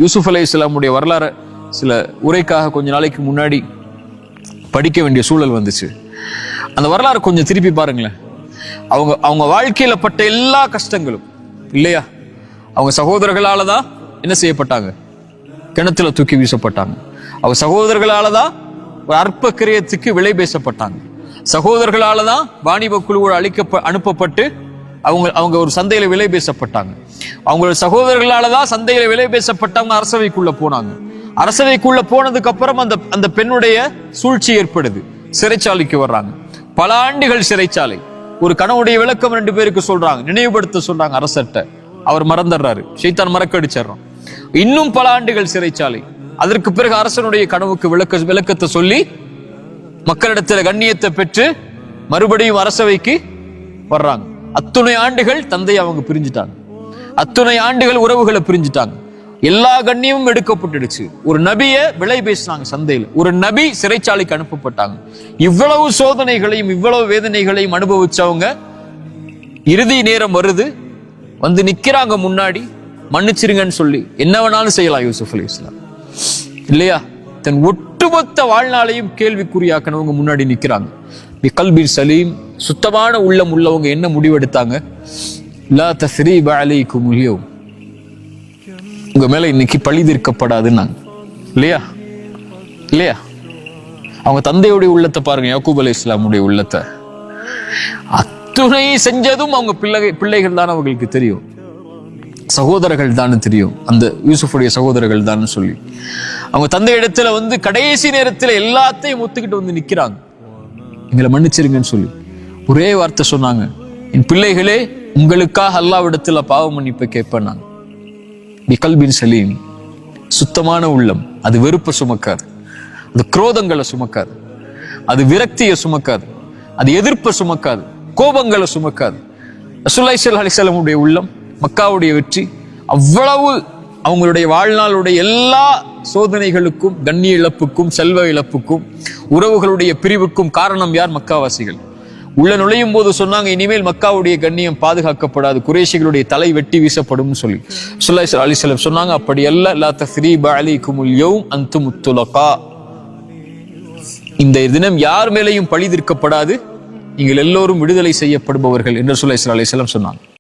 யூசுப் அலைஹிஸ்ஸலாமுடைய வரலாறு சில உரைக்காக கொஞ்ச நாளைக்கு முன்னாடி படிக்க வேண்டிய சூழல் வந்துச்சு. அந்த வரலாறு கொஞ்சம் திருப்பி பாருங்களேன். அவங்க வாழ்க்கையில பட்ட எல்லா கஷ்டங்களும் இல்லையா, அவங்க சகோதரர்களால தான் என்ன செய்யப்பட்டாங்க, கிணத்துல தூக்கி வீசப்பட்டாங்க. அவங்க சகோதரர்களால தான் ஒரு அற்ப கிரியத்துக்கு விலை பேசப்பட்டாங்க. சகோதரர்களால தான் வாணிப குழுவோடு அனுப்பப்பட்டு அவங்க ஒரு சந்தையில விலை பேசப்பட்டாங்க. அவங்களோட சகோதரர்களால தான் சந்தையில விலை பேசப்பட்டவங்க அரசவைக்குள்ள போனாங்க. அரசவைக்குள்ள போனதுக்கு அப்புறம் அந்த பெண்ணுடைய சூழ்ச்சி ஏற்படுது, சிறைச்சாலைக்கு வர்றாங்க. பல ஆண்டுகள் சிறைச்சாலை. ஒரு கனவுடைய விளக்கம் 2 பேருக்கு சொல்றாங்க, நினைவுபடுத்த சொல்றாங்க அரசர்ட்ட. அவர் மறந்துடுறாரு, ஷைத்தான் மறக்கடிச்சிடறான். இன்னும் பல ஆண்டுகள் சிறைச்சாலை. அதற்கு பிறகு அரசனுடைய கனவுக்கு விளக்கத்தை சொல்லி மக்களிடத்தில் கண்ணியத்தை பெற்று மறுபடியும் அரசவைக்கு வர்றாங்க. அத்துணை ஆண்டுகள் தந்தை அவங்க பிரிஞ்சுட்டாங்க, அத்துணை ஆண்டுகள் உறவுகளை பிரிஞ்சுட்டாங்க. எல்லா கண்ணியமும் எடுக்கப்பட்டுடுச்சு. ஒரு நபிய விலை பேசினாங்க சந்தையில், ஒரு நபி சிறைச்சாலைக்கு அனுப்பப்பட்டாங்க. இவ்வளவு சோதனைகளையும் இவ்வளவு வேதனைகளையும் அனுபவிச்சவங்க இறுதி நேரம் வருது, வந்து நிக்கிறாங்க முன்னாடி, மன்னிச்சிருங்கன்னு சொல்லி என்ன வேணாலும் செய்யலாம் யூசுப் அலைஹிஸ்ஸலாம் இல்லையா. தன் ஒட்டுமொத்த வாழ்நாளையும் கேள்விக்குறியாக்கனவங்க முன்னாடி நிக்கிறாங்க. பிகல்பின் சலீம், சுத்தமான உள்ளம் உள்ளவங்க என்ன முடிவெடுத்தாங்க, லா தஸ்ரீப அலைக்கும் அல்யௌம், உங்க மேல இன்னைக்கு பழி தீர்க்கப்படாதுன்னாங்க இல்லையா. இல்லையா, அவங்க தந்தையுடைய உள்ளத்தை பாருங்க, யாக்கூப் அலைஹிஸ்ஸலாமுடைய உள்ளத்தை. அத்துணை செஞ்சதும் அவங்க பிள்ளைகள் தான் அவங்களுக்கு தெரியும், சகோதரர்கள் தான் தெரியும், அந்த யூசுஃபுடைய சகோதரர்கள் தான் சொல்லி அவங்க தந்தை இடத்துல வந்து கடைசி நேரத்தில் எல்லாத்தையும் ஒத்துக்கிட்டு வந்து நிக்கிறாங்க. எங்களை மன்னிச்சிருங்கன்னு சொல்லி ஒரே வார்த்தை சொன்னாங்க, என் பிள்ளைகளே உங்களுக்காக அல்லாஹ்விடத்துல பாவ மன்னிப்பை கேட்பேன். நான் பிகல்பின் சலீம், சுத்தமான உள்ளம். அது வெறுப்பை சுமக்காது, அது குரோதங்களை சுமக்காது, அது விரக்தியை சுமக்காது, அது எதிர்ப்பை சுமக்காது, கோபங்களை சுமக்காது. ரசூலுல்லாஹி ஸல்லல்லாஹு அலைஹி வஸல்லம் உள்ளம், மக்காவுடைய வெற்றி, அவ்வளவு அவங்களுடைய வாழ்நாளுடைய எல்லா சோதனைகளுக்கும், கண்ணிய இழப்புக்கும், செல்வ இழப்புக்கும், உறவுகளுடைய பிரிவுக்கும் காரணம் யார்? மக்காவாசிகள். உள்ள நுழையும் போது சொன்னாங்க, இனிமேல் மக்காவுடைய கண்ணியம் பாதுகாக்கப்படாது, குறைஷிகளுடைய தலை வெட்டி வீசப்படும் சொல்லி ஸல்லல்லாஹு அலைஹி வஸல்லம் சொன்னாங்க. அப்படி அல்ல, லா தஸ்ரீப அலைக்குமுல் யௌம் அன்தும் துலகா, இந்த தினம் யார் மேலேயும் பழி தீர்க்கப்படாது, நீங்கள் எல்லோரும் விடுதலை செய்யப்படுபவர்கள் என்று ஸல்லல்லாஹு அலைஹி வஸல்லம் சொன்னாங்க.